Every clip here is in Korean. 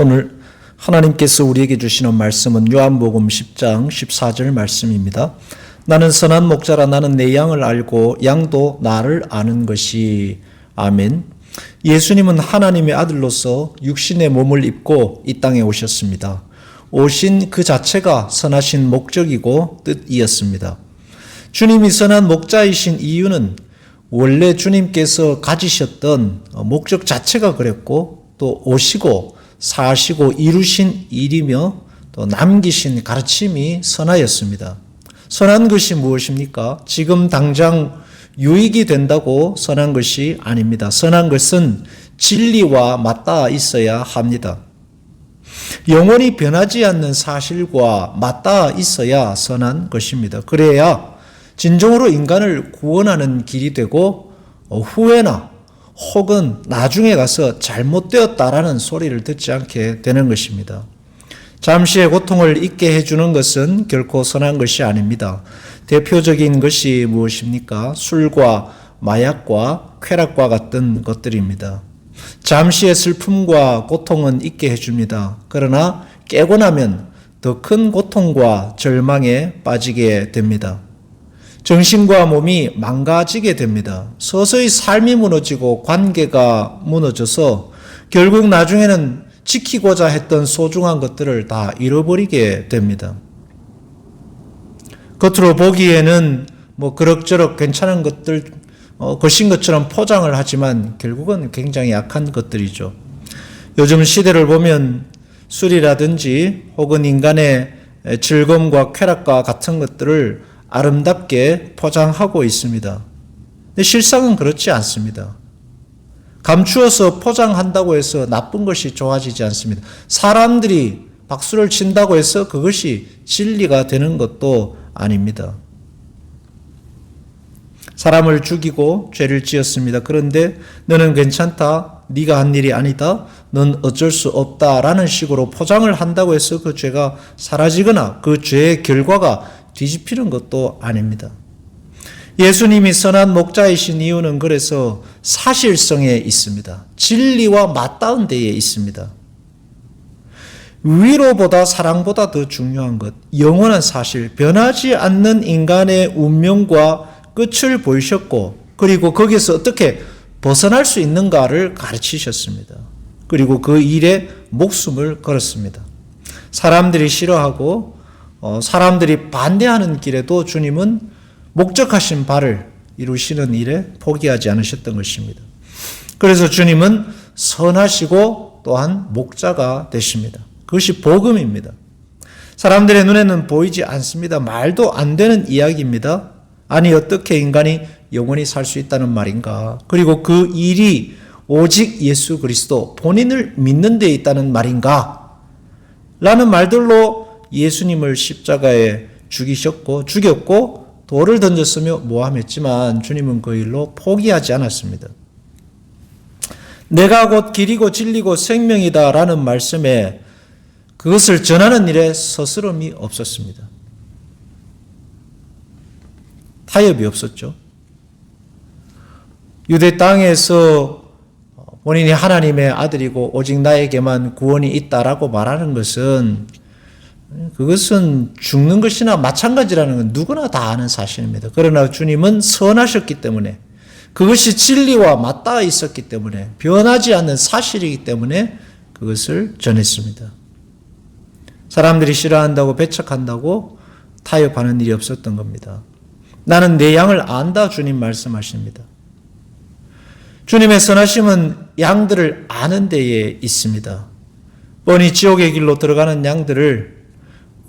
오늘 하나님께서 우리에게 주시는 말씀은 요한복음 10장 14절 말씀입니다. 나는 선한 목자라. 나는 내 양을 알고 양도 나를 아는 것이. 아멘. 예수님은 하나님의 아들로서 육신의 몸을 입고 이 땅에 오셨습니다. 오신 그 자체가 선하신 목적이고 뜻이었습니다. 주님이 선한 목자이신 이유는 원래 주님께서 가지셨던 목적 자체가 그랬고, 또 오시고 사시고 이루신 일이며 또 남기신 가르침이 선하였습니다. 선한 것이 무엇입니까? 지금 당장 유익이 된다고 선한 것이 아닙니다. 선한 것은 진리와 맞닿아 있어야 합니다. 영원히 변하지 않는 사실과 맞닿아 있어야 선한 것입니다. 그래야 진정으로 인간을 구원하는 길이 되고 후회나 혹은 나중에 가서 잘못되었다라는 소리를 듣지 않게 되는 것입니다. 잠시의 고통을 잊게 해주는 것은 결코 선한 것이 아닙니다. 대표적인 것이 무엇입니까? 술과 마약과 쾌락과 같은 것들입니다. 잠시의 슬픔과 고통은 잊게 해줍니다. 그러나 깨고 나면 더 큰 고통과 절망에 빠지게 됩니다. 정신과 몸이 망가지게 됩니다. 서서히 삶이 무너지고 관계가 무너져서 결국 나중에는 지키고자 했던 소중한 것들을 다 잃어버리게 됩니다. 겉으로 보기에는 그럭저럭 괜찮은 것들, 것인 것처럼 포장을 하지만 결국은 굉장히 약한 것들이죠. 요즘 시대를 보면 술이라든지 혹은 인간의 즐거움과 쾌락과 같은 것들을 아름답게 포장하고 있습니다. 근데 실상은 그렇지 않습니다. 감추어서 포장한다고 해서 나쁜 것이 좋아지지 않습니다. 사람들이 박수를 친다고 해서 그것이 진리가 되는 것도 아닙니다. 사람을 죽이고 죄를 지었습니다. 그런데 너는 괜찮다, 네가 한 일이 아니다, 넌 어쩔 수 없다라는 식으로 포장을 한다고 해서 그 죄가 사라지거나 그 죄의 결과가 뒤집히는 것도 아닙니다. 예수님이 선한 목자이신 이유는 그래서 사실성에 있습니다. 진리와 맞닿은 데에 있습니다. 위로보다 사랑보다 더 중요한 것, 영원한 사실, 변하지 않는 인간의 운명과 끝을 보이셨고, 그리고 거기서 어떻게 벗어날 수 있는가를 가르치셨습니다. 그리고 그 일에 목숨을 걸었습니다. 사람들이 싫어하고 사람들이 반대하는 길에도 주님은 목적하신 바를 이루시는 일에 포기하지 않으셨던 것입니다. 그래서 주님은 선하시고 또한 목자가 되십니다. 그것이 복음입니다. 사람들의 눈에는 보이지 않습니다. 말도 안 되는 이야기입니다. 아니, 어떻게 인간이 영원히 살 수 있다는 말인가? 그리고 그 일이 오직 예수 그리스도 본인을 믿는 데 있다는 말인가? 라는 말들로 예수님을 십자가에 죽였고 돌을 던졌으며 모함했지만 주님은 그 일로 포기하지 않았습니다. 내가 곧 길이고 진리고 생명이다 라는 말씀에 그것을 전하는 일에 서스럼이 없었습니다. 타협이 없었죠. 유대 땅에서 본인이 하나님의 아들이고 오직 나에게만 구원이 있다라고 말하는 것은 그것은 죽는 것이나 마찬가지라는 건 누구나 다 아는 사실입니다. 그러나 주님은 선하셨기 때문에, 그것이 진리와 맞닿아 있었기 때문에, 변하지 않는 사실이기 때문에 그것을 전했습니다. 사람들이 싫어한다고 배척한다고 타협하는 일이 없었던 겁니다. 나는 내 양을 안다, 주님 말씀하십니다. 주님의 선하심은 양들을 아는 데에 있습니다. 뻔히 지옥의 길로 들어가는 양들을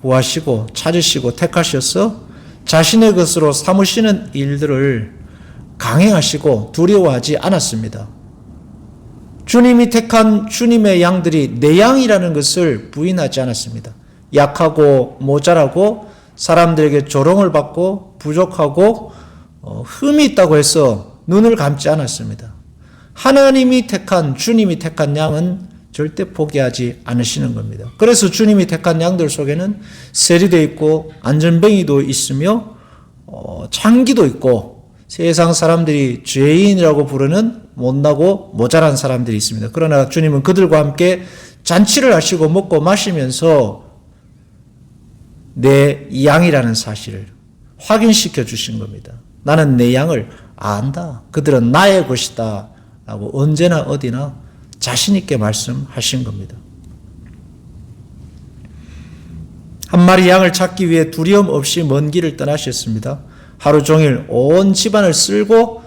구하시고 찾으시고 택하셔서 자신의 것으로 삼으시는 일들을 강행하시고 두려워하지 않았습니다. 주님이 택한 주님의 양들이 내 양이라는 것을 부인하지 않았습니다. 약하고 모자라고 사람들에게 조롱을 받고 부족하고 흠이 있다고 해서 눈을 감지 않았습니다. 하나님이 택한, 주님이 택한 양은 절대 포기하지 않으시는 겁니다. 그래서 주님이 택한 양들 속에는 세리도 있고 안전뱅이도 있으며 창기도 있고 세상 사람들이 죄인이라고 부르는 못나고 모자란 사람들이 있습니다. 그러나 주님은 그들과 함께 잔치를 하시고 먹고 마시면서 내 양이라는 사실을 확인시켜 주신 겁니다. 나는 내 양을 안다. 그들은 나의 것이다. 라고 언제나 어디나 자신 있게 말씀하신 겁니다. 한 마리 양을 찾기 위해 두려움 없이 먼 길을 떠나셨습니다. 하루 종일 온 집안을 쓸고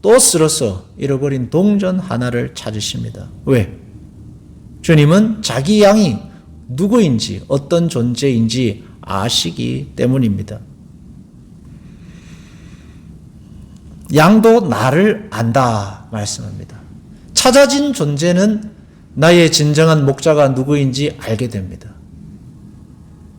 또 쓸어서 잃어버린 동전 하나를 찾으십니다. 왜? 주님은 자기 양이 누구인지 어떤 존재인지 아시기 때문입니다. 양도 나를 안다 말씀합니다. 찾아진 존재는 나의 진정한 목자가 누구인지 알게 됩니다.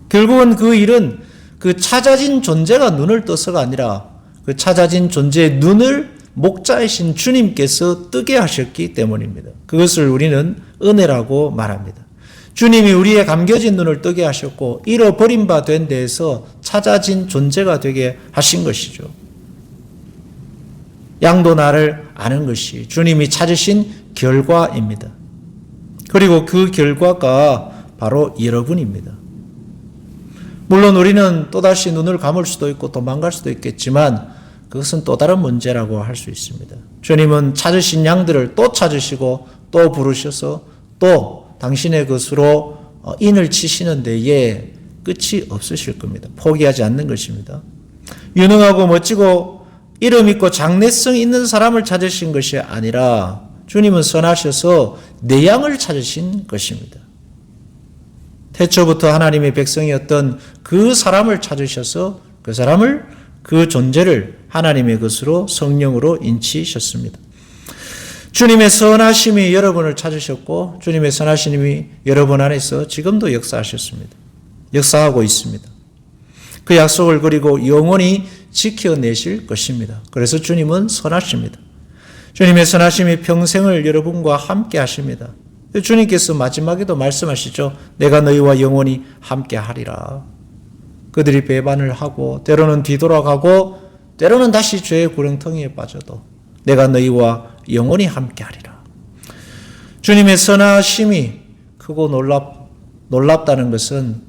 결국은 그 일은 그 찾아진 존재가 눈을 떠서가 아니라 그 찾아진 존재의 눈을 목자이신 주님께서 뜨게 하셨기 때문입니다. 그것을 우리는 은혜라고 말합니다. 주님이 우리의 감겨진 눈을 뜨게 하셨고 잃어버린 바 된 데에서 찾아진 존재가 되게 하신 것이죠. 양도 나를 아는 것이 주님이 찾으신 결과입니다. 그리고 그 결과가 바로 여러분입니다. 물론 우리는 또다시 눈을 감을 수도 있고 도망갈 수도 있겠지만 그것은 또 다른 문제라고 할 수 있습니다. 주님은 찾으신 양들을 또 찾으시고 또 부르셔서 또 당신의 것으로 인을 치시는 데에 끝이 없으실 겁니다. 포기하지 않는 것입니다. 유능하고 멋지고 이름 있고 장래성 있는 사람을 찾으신 것이 아니라 주님은 선하셔서 내 양을 찾으신 것입니다. 태초부터 하나님의 백성이었던 그 사람을 찾으셔서 그 사람을 그 존재를 하나님의 것으로 성령으로 인치셨습니다. 주님의 선하심이 여러분을 찾으셨고 주님의 선하심이 여러분 안에서 지금도 역사하셨습니다. 역사하고 있습니다. 그 약속을 그리고 영원히 지켜내실 것입니다. 그래서 주님은 선하십니다. 주님의 선하심이 평생을 여러분과 함께 하십니다. 주님께서 마지막에도 말씀하시죠. 내가 너희와 영원히 함께 하리라. 그들이 배반을 하고 때로는 뒤돌아가고 때로는 다시 죄의 구렁텅이에 빠져도 내가 너희와 영원히 함께 하리라. 주님의 선하심이 크고 놀랍다는 것은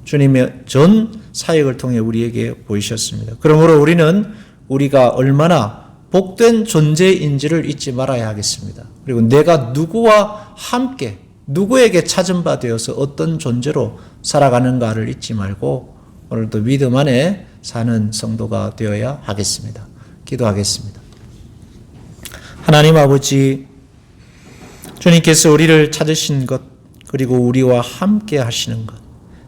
주님의 전 사역을 통해 우리에게 보이셨습니다. 그러므로 우리는 우리가 얼마나 복된 존재인지를 잊지 말아야 하겠습니다. 그리고 내가 누구와 함께 누구에게 찾은 바 되어서 어떤 존재로 살아가는가를 잊지 말고 오늘도 믿음 안에 사는 성도가 되어야 하겠습니다. 기도하겠습니다. 하나님 아버지, 주님께서 우리를 찾으신 것 그리고 우리와 함께 하시는 것,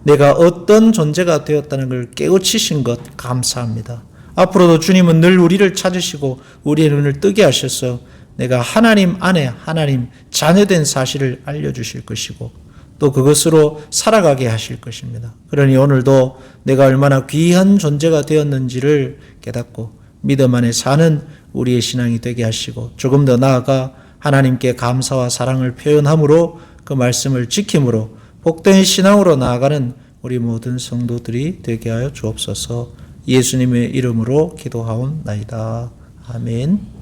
내가 어떤 존재가 되었다는 걸 깨우치신 것 감사합니다. 앞으로도 주님은 늘 우리를 찾으시고 우리의 눈을 뜨게 하셔서 내가 하나님 안에 하나님 자녀된 사실을 알려주실 것이고 또 그것으로 살아가게 하실 것입니다. 그러니 오늘도 내가 얼마나 귀한 존재가 되었는지를 깨닫고 믿음 안에 사는 우리의 신앙이 되게 하시고 조금 더 나아가 하나님께 감사와 사랑을 표현함으로 그 말씀을 지킴으로 복된 신앙으로 나아가는 우리 모든 성도들이 되게 하여 주옵소서. 예수님의 이름으로 기도하옵나이다. 아멘.